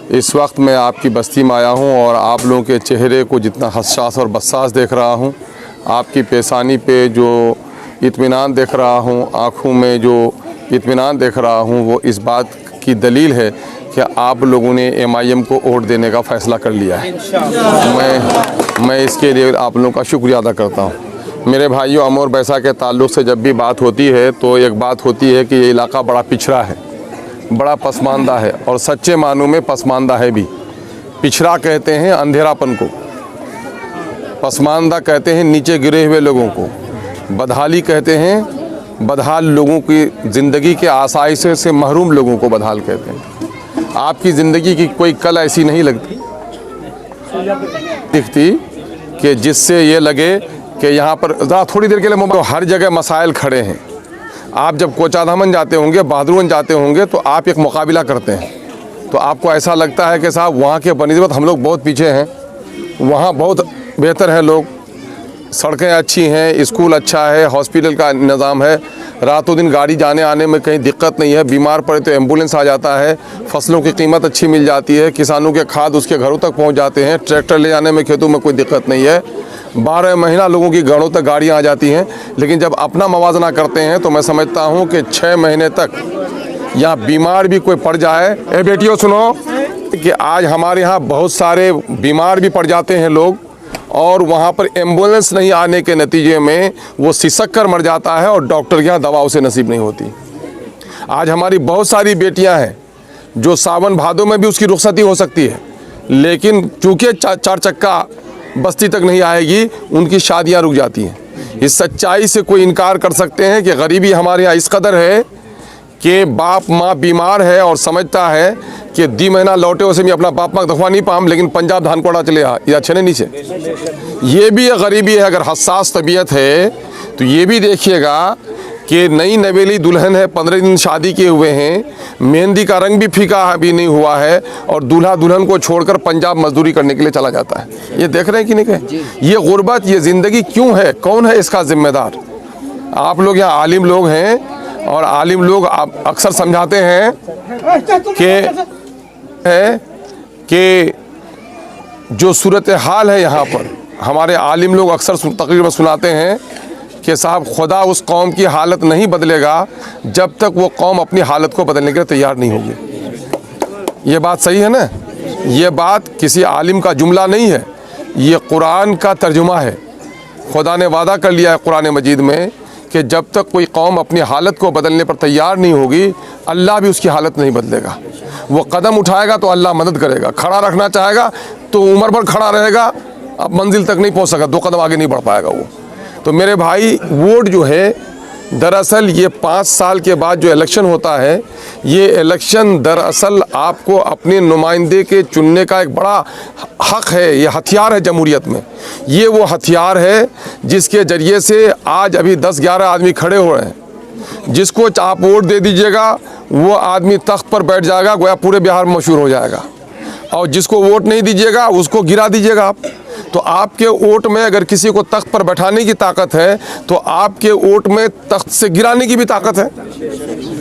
इस वक्त मैं आपकी बस्ती में आया हूं और आप लोगों के चेहरे को जितना हसास और बस्सास देख रहा हूं, आपकी पेशानी पे जो इत्मीनान देख रहा हूं, आँखों में जो इत्मीनान देख रहा हूं, वो इस बात की दलील है कि आप लोगों ने MIM को वोट देने का फ़ैसला कर लिया है। मैं इसके लिए आप लोगों का शुक्रिया अदा करता हूं। मेरे भाइयों, अमर बैसा के ताल्लुक़ से जब भी बात होती है तो एक बात होती है कि ये इलाका बड़ा पिछड़ा है, बड़ा पसमानदा है और सच्चे मानों में पसमानदा है भी। पिछड़ा कहते हैं अंधेरापन को, पसमानदा कहते हैं नीचे गिरे हुए लोगों को, बदहाली कहते हैं बदहाल लोगों की ज़िंदगी के आसाइश से महरूम लोगों को बदहाल कहते हैं। आपकी ज़िंदगी की कोई कल ऐसी नहीं दिखती कि जिससे ये लगे कि यहाँ पर थोड़ी देर के लिए तो हर जगह मसाइल खड़े हैं। आप जब कोचाधामन जाते होंगे, बहादुरगंज जाते होंगे तो आप एक मुकाबला करते हैं तो आपको ऐसा लगता है कि साहब वहाँ के बनिस्बत हम लोग बहुत पीछे हैं, वहाँ बहुत बेहतर हैं लोग, सड़कें अच्छी हैं, स्कूल अच्छा है, हॉस्पिटल का निज़ाम है, रातों दिन गाड़ी जाने आने में कहीं दिक्कत नहीं है, बीमार पड़े तो एम्बुलेंस आ जाता है, फसलों की कीमत अच्छी मिल जाती है, किसानों के खाद उसके घरों तक पहुंच जाते हैं, ट्रैक्टर ले जाने में खेतों में कोई दिक्कत नहीं है, 12 महीना लोगों की घरों तक गाड़ियां आ जाती हैं। लेकिन जब अपना मवाजना करते हैं तो मैं समझता हूं कि 6 महीने तक यहाँ बीमार भी कोई पड़ जाए। ए बेटियों सुनो कि आज हमारे यहाँ बहुत सारे बीमार भी पड़ जाते हैं लोग और वहाँ पर एम्बुलेंस नहीं आने के नतीजे में वो सिसक कर मर जाता है और डॉक्टर के यहाँ दवा उसे नसीब नहीं होती। आज हमारी बहुत सारी बेटियां हैं जो सावन भादों में भी उसकी रुखसती हो सकती है, लेकिन चूँकि 4 चक्का बस्ती तक नहीं आएगी, उनकी शादियां रुक जाती हैं। इस सच्चाई से कोई इनकार कर सकते हैं कि गरीबी हमारे यहाँ इस कदर है कि बाप माँ बीमार है और समझता है कि 2 महीना लौटे उसे मैं अपना बाप माँ दखवा नहीं पाऊँ, लेकिन पंजाब धान कोड़ा चले या अच्छे नहीं नीचे। ये भी एक गरीबी है। अगर हसास तबीयत है तो ये भी देखिएगा कि नई नवेली दुल्हन है, 15 दिन शादी किए हुए हैं, मेहंदी का रंग भी फीका भी नहीं हुआ है और दूल्हा दुल्हन को छोड़कर पंजाब मजदूरी करने के लिए चला जाता है। ये देख रहे हैं कि नहीं कहें? ये गुर्बत, ये ज़िंदगी क्यों है? कौन है इसका जिम्मेदार? आप लोग यहाँ आलिम लोग हैं और आलिम लोग आप अक्सर समझाते हैं कि जो सूरत हाल है यहाँ पर, हमारे आलिम लोग अक्सर तकरीर में सुनाते हैं कि साहब खुदा उस कौम की हालत नहीं बदलेगा जब तक वो कौम अपनी हालत को बदलने के लिए तैयार नहीं होगी। ये बात सही है ना? ये बात किसी आलिम का जुमला नहीं है, ये कुरान का तर्जुमा है। खुदा ने वादा कर लिया है कुरान मजीद में कि जब तक कोई कौम अपनी हालत को बदलने पर तैयार नहीं होगी, अल्लाह भी उसकी हालत नहीं बदलेगा। वो कदम उठाएगा तो अल्लाह मदद करेगा, खड़ा रखना चाहेगा तो उम्र भर खड़ा रहेगा, अब मंजिल तक नहीं पहुँच सका, 2 कदम आगे नहीं बढ़ पाएगा वो। तो मेरे भाई, वोट जो है दरअसल ये 5 साल के बाद जो इलेक्शन होता है, ये इलेक्शन दरअसल आपको अपने नुमाइंदे के चुनने का एक बड़ा हक है, ये हथियार है जमहूरियत में। ये वो हथियार है जिसके ज़रिए से आज अभी 10-11 आदमी खड़े हो रहे हैं। जिसको आप वोट दे दीजिएगा वो आदमी तख्त पर बैठ जाएगा, गोया पूरे बिहार में मशहूर हो जाएगा, और जिसको वोट नहीं दीजिएगा उसको गिरा दीजिएगा आप। तो आपके वोट में अगर किसी को तख्त पर बैठाने की ताकत है तो आपके वोट में तख्त से गिराने की भी ताकत है।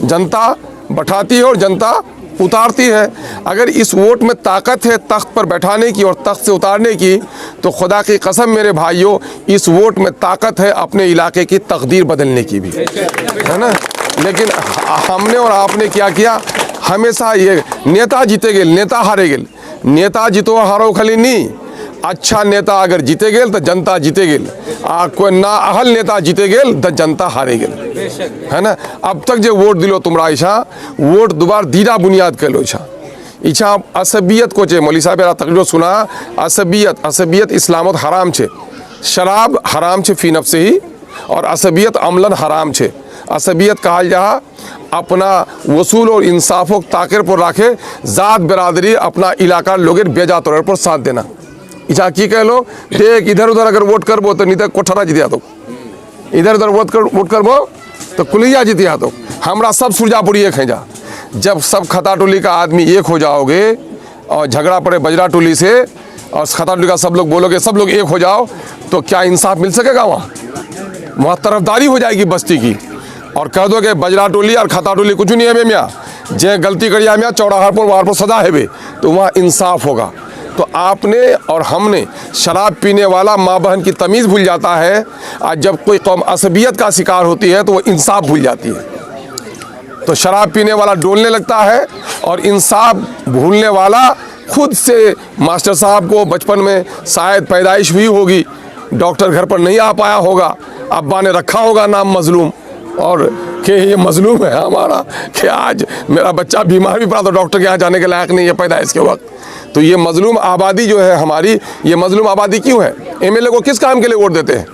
जनता बैठाती है और जनता उतारती है। अगर इस वोट में ताकत है तख्त पर बैठाने की और तख्त से उतारने की, तो खुदा की कसम मेरे भाइयों, इस वोट में ताकत है अपने इलाके की तकदीर बदलने की भी, है ना? लेकिन हमने और आपने क्या किया? हमेशा ये नेता जीते गेल, नेता हारे गेल। नेता जीतो हारो खाली नहीं, अच्छा नेता अगर जीते गेल तो जनता जीते गेल, कोई ना अहल नेता जीते गेल तो जनता हारे गेल, है ना? अब तक जो वोट दिलो तुमरा इच्छा वोट दोबार दीदा बुनियाद कर लो इच्छा असबियत को चे। मौली साहब तकरीर सुना, असबियत इस्लामत हराम छे, शराब हराम छे फी नफ्से ही, और असबियत अमलन हराम छे। असबियत कहल जा अपना वसूल और इंसाफों ताकेर पर रखे जात बिरादरी अपना इलाका लोगेर बेजा तौर पर साथ देना। इच्छा की कह लो, देख इधर उधर अगर वोट करबो तो नहीं तो कोठरा जीतिया तो, इधर उधर वोट करबो तो कुलिया जीतिया तो। हमरा सब सुरजापुरी एक है जा। जब सब खता टोली का आदमी एक हो जाओगे और झगड़ा पड़े बजरा टोली से और खता टोली का सब लोग बोलोगे सब लोग एक हो जाओ, तो क्या इंसाफ मिल सकेगा? वहाँ तरफदारी हो जाएगी बस्ती की। और कह दो कि बजरा टोली और खता टोली कुछ नहीं है बे मियाँ, जे गलती करिया में चौराहा पर वहाँ पर सजा है बे, तो वहाँ इंसाफ होगा। तो आपने और हमने शराब पीने वाला माँ बहन की तमीज़ भूल जाता है। आज जब कोई कौम असबियत का शिकार होती है तो वो इंसाफ भूल जाती है। तो शराब पीने वाला डोलने लगता है और इंसाफ भूलने वाला खुद से मास्टर साहब को बचपन में शायद पैदाइश हुई होगी, डॉक्टर घर पर नहीं आ पाया होगा, अब्बा ने रखा होगा नाम मजलूम, और कि ये मजलूम है हमारा कि आज मेरा बच्चा बीमार भी पड़ा तो डॉक्टर के यहाँ जाने के लायक नहीं है पैदाइश के वक्त। तो ये मजलूम आबादी जो है हमारी, ये मजलूम आबादी क्यों है? एमएलए को किस काम के लिए वोट देते हैं?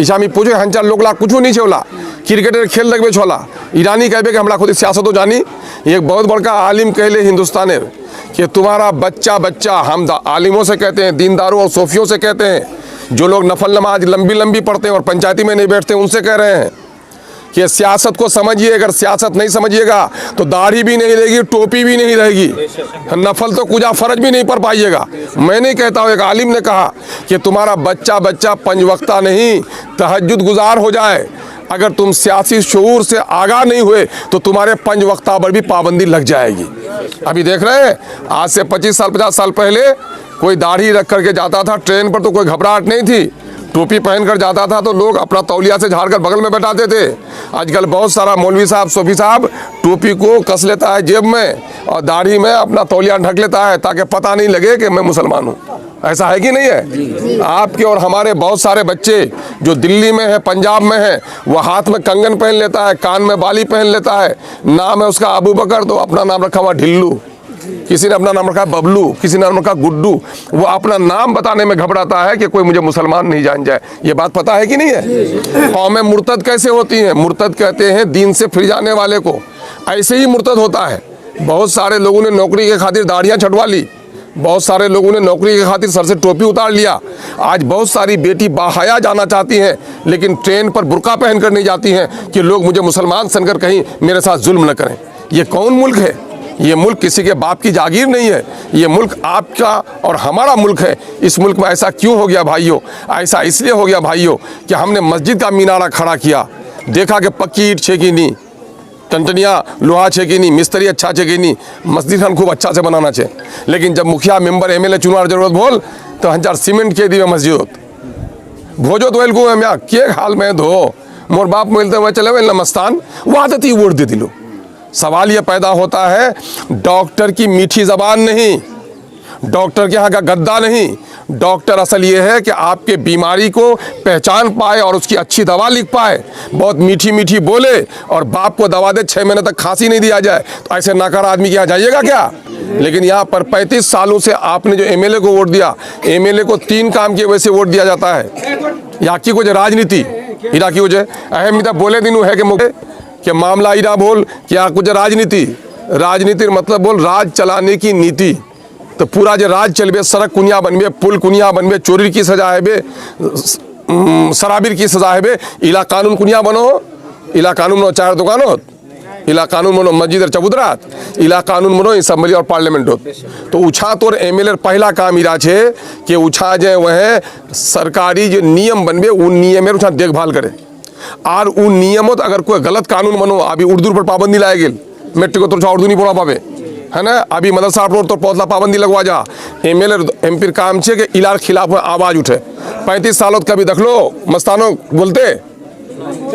ईशामी पूछे हंचार लोग कुछ नहीं छोला, क्रिकेटर खेल लगे छोला, ईरानी कहबे कि हमारा खुद सियासत हो जानी। एक बहुत बड़का आलिम कहले हिंदुस्तान कि तुम्हारा बच्चा बच्चा, हम आलिमों से कहते हैं, दीनदारों और सूफियों से कहते हैं, जो लोग नफल नमाज लंबी लंबी पढ़ते हैं और पंचायती में नहीं बैठते, उनसे कह रहे हैं कि सियासत को समझिए। अगर सियासत नहीं समझिएगा तो दाढ़ी भी नहीं रहेगी, टोपी भी नहीं रहेगी, नफल तो कुजा फर्ज भी नहीं पढ़ पाइएगा। मैं नहीं कहता हूँ, एक आलिम ने कहा कि तुम्हारा बच्चा बच्चा 5 वक्ता नहीं तहज्जुद गुजार हो जाए। अगर तुम सियासी शऊर से आगाह नहीं हुए तो तुम्हारे 5 वक्ता पर भी पाबंदी लग जाएगी। अभी देख रहे हैं, आज से 25 साल 50 साल पहले कोई दाढ़ी रख करके जाता था ट्रेन पर तो कोई घबराहट नहीं थी, टोपी पहन कर जाता था तो लोग अपना तौलिया से झाड़ कर बगल में बैठाते थे। आजकल बहुत सारा मौलवी साहब सूफी साहब टोपी को कस लेता है जेब में और दाढ़ी में अपना तौलिया ढक लेता है ताकि पता नहीं लगे कि मैं मुसलमान हूँ। ऐसा है कि नहीं है? आपके और हमारे बहुत सारे बच्चे जो दिल्ली में है, पंजाब में है, वो हाथ में कंगन पहन लेता है, कान में बाली पहन लेता है, नाम है उसका अबू बकर, तो अपना नाम रखा हुआ ढिल्लू, किसी ने अपना नाम रखा बबलू, किसी ने नाम रखा गुड्डू। वो अपना नाम बताने में घबराता है कि कोई मुझे मुसलमान नहीं जान जाए। ये बात पता है कि नहीं है? कौमें मुर्तद कैसे होती हैं? मुर्तद कहते हैं दीन से फिर जाने वाले को, ऐसे ही मुर्तद होता है। बहुत सारे लोगों ने नौकरी के खातिर दाढ़ियाँ छटवा ली, बहुत सारे लोगों ने नौकरी के खातिर सर से टोपी उतार लिया। आज बहुत सारी बेटी बाहया जाना चाहती हैं लेकिन ट्रेन पर बुर्का पहन कर नहीं जाती हैं कि लोग मुझे मुसलमान समझकर कहीं मेरे साथ जुल्म न करें। ये कौन मुल्क है? ये मुल्क किसी के बाप की जागीर नहीं है, ये मुल्क आपका और हमारा मुल्क है। इस मुल्क में ऐसा क्यों हो गया भाइयों? ऐसा इसलिए हो गया भाइयों कि हमने मस्जिद का मीनारा खड़ा किया, देखा कि पक्की ईंट छेकी नहीं, टंटनिया लोहा छेकी नहीं, मिस्त्री अच्छा छेकी नहीं, मस्जिद हम खूब अच्छा से बनाना चाहिए। लेकिन जब मुखिया मेंबर एमएलए चुनाव जरूरत बोल तो हजार सीमेंट के दिए मस्जिद भोजो तो को मैं के हाल में धो मोर बाप मिलते हुए चले हुए नमस्तान वो आदत ही वोट दे दिलो। सवाल ये पैदा होता है, डॉक्टर की मीठी जबान नहीं, डॉक्टर के यहाँ का गद्दा नहीं, डॉक्टर असल ये है कि आपके बीमारी को पहचान पाए और उसकी अच्छी दवा लिख पाए। बहुत मीठी मीठी बोले और बाप को दवा दे, 6 महीने तक खांसी नहीं दिया जाए, तो ऐसे नाकार आदमी के यहाँ जाइएगा क्या? लेकिन यहाँ पर 35 सालों से आपने जो एमएलए को वोट दिया, एमएलए को 3 काम की वजह से वोट दिया जाता है। यहाँ की कुछ राजनीति इरा की वजह अहमियत बोले दिन है कि मामला इरा बोल क्या कुछ राजनीति, राजनीति मतलब बोल राज चलाने की नीति। तो पूरा जो राज चलबे, सड़क कुनिया बनबे, पुल कुनिया बनबे, चोरी की सजा है बे, शराबिर की सजा है बे, इला कानून कुनिया बनो, इला कानून बनो 4 दुकानों, इला कानून बनो मस्जिद चबूतरात, इला कानून बनो असम्बली और पार्लियामेंट हो। तो उछा तोर एमएलए पहला काम इरा छे कि उछा जो वह सरकारी जो नियम बनबे उन नियम उछा देखभाल करे और उन नियमों अगर कोई गलत कानून बनो, अभी उर्दू पर पाबंदी लाए गेल, मेट्रिक तो उर्दू नहीं पढ़ा पावे है ना, अभी मदरसा पर तो पौधला पाबंदी लगवा जा। एमएलए एमपी काम छे कि इलार खिलाफ में आवाज उठे। 35 सालों कभी देख लो मस्तानों बोलते,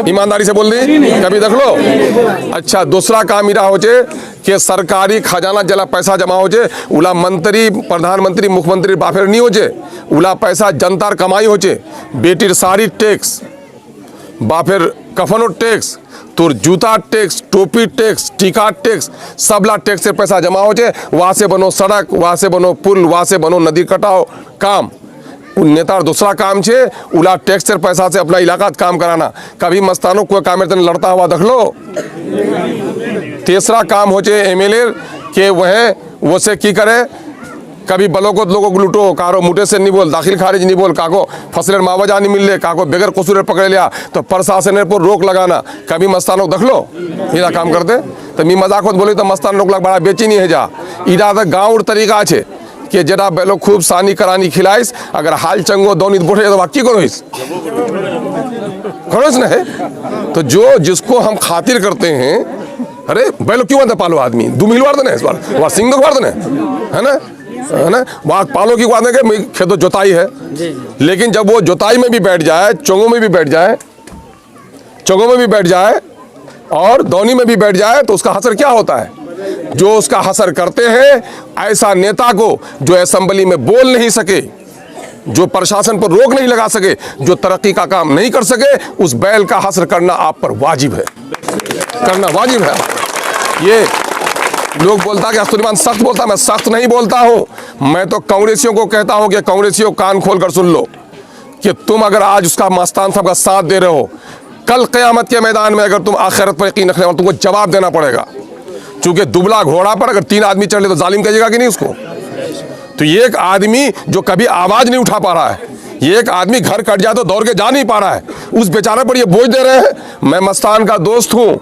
ईमानदारी से बोल दी, कभी देख लो। अच्छा, दूसरा काम इरा होचे कि सरकारी खजाना जला पैसा जमा होचे, उला मंत्री प्रधानमंत्री मुख्यमंत्री बाफेर नहीं होचे, उला पैसा जनतार कमाई होचे। बेटीर साड़ी टैक्स, बाफेर कफनो टैक्स, तोर जूता टैक्स, टोपी टैक्स, टीका टैक्स, सबला टैक्स से पैसा जमा हो जाए। वहाँ से बनो सड़क, वहाँ से बनो पुल, वहाँ से बनो नदी कटाओ काम। नेतार दूसरा काम छे उला टैक्स से पैसा से अपना इलाका काम कराना। कभी मस्तानों कोई काम लड़ता हुआ देख लो। तीसरा काम हो चे एमएलए के वह वो से की करे, कभी बलोगत लोगों को लूटो, कारो मुटे से नहीं बोल, दाखिल खारिज नहीं बोल, काको फसलेर मावजा नहीं मिल ले, काको बेगर कसूर पकड़ लिया तो प्रशासन पर रोक लगाना। कभी मस्तानों देख लो इरा काम करते तो मी मजाक होत बोली तो मस्तान लोग बड़ा बेची नहीं है जा। इरा तो गाँव तरीका है कि जरा बेलो खूब सानी करानी खिलाइस, अगर हाल चंगो दोनित बोठे तो बाकी करोइस करोइस न है। तो जो जिसको हम खातिर करते हैं अरे बैलो क्यों आते पालो आदमी 2 मील वार देने इस बार वहाँ सिंह वार देने है ना वहाँ पालो की बात है कि खेतों जोताई है, लेकिन जब वो जोताई में भी बैठ जाए, चोंगों में भी बैठ जाए और दौनी में भी बैठ जाए तो उसका असर क्या होता है? जो उसका असर करते हैं ऐसा नेता को जो असेंबली में बोल नहीं सके, जो प्रशासन पर रोक नहीं लगा सके, जो तरक्की का काम नहीं कर सके, उस बैल का हसर करना आप पर वाजिब है, करना वाजिब है। ये लोग बोलता कि अस्तुमान सख्त बोलता, मैं सख्त नहीं बोलता हूं। मैं तो कांग्रेसियों को कहता हूं कि कांग्रेसियों कान खोल कर सुन लो कि तुम अगर आज उसका मस्तान साहब का साथ दे रहे हो, कल क़यामत के मैदान में अगर तुम आखिरत पर यकीन रखने वाले तुमको जवाब देना पड़ेगा। चूंकि दुबला घोड़ा पर अगर 3 आदमी चढ़ ले तो जालिम कहेगा कि नहीं उसको? तो ये एक आदमी जो कभी आवाज नहीं उठा पा रहा है, ये एक आदमी घर कट जाए तो दौड़ के जा नहीं पा रहा है, उस बेचारे पर ये बोझ दे रहे हैं। मैं मस्तान का दोस्त हूं,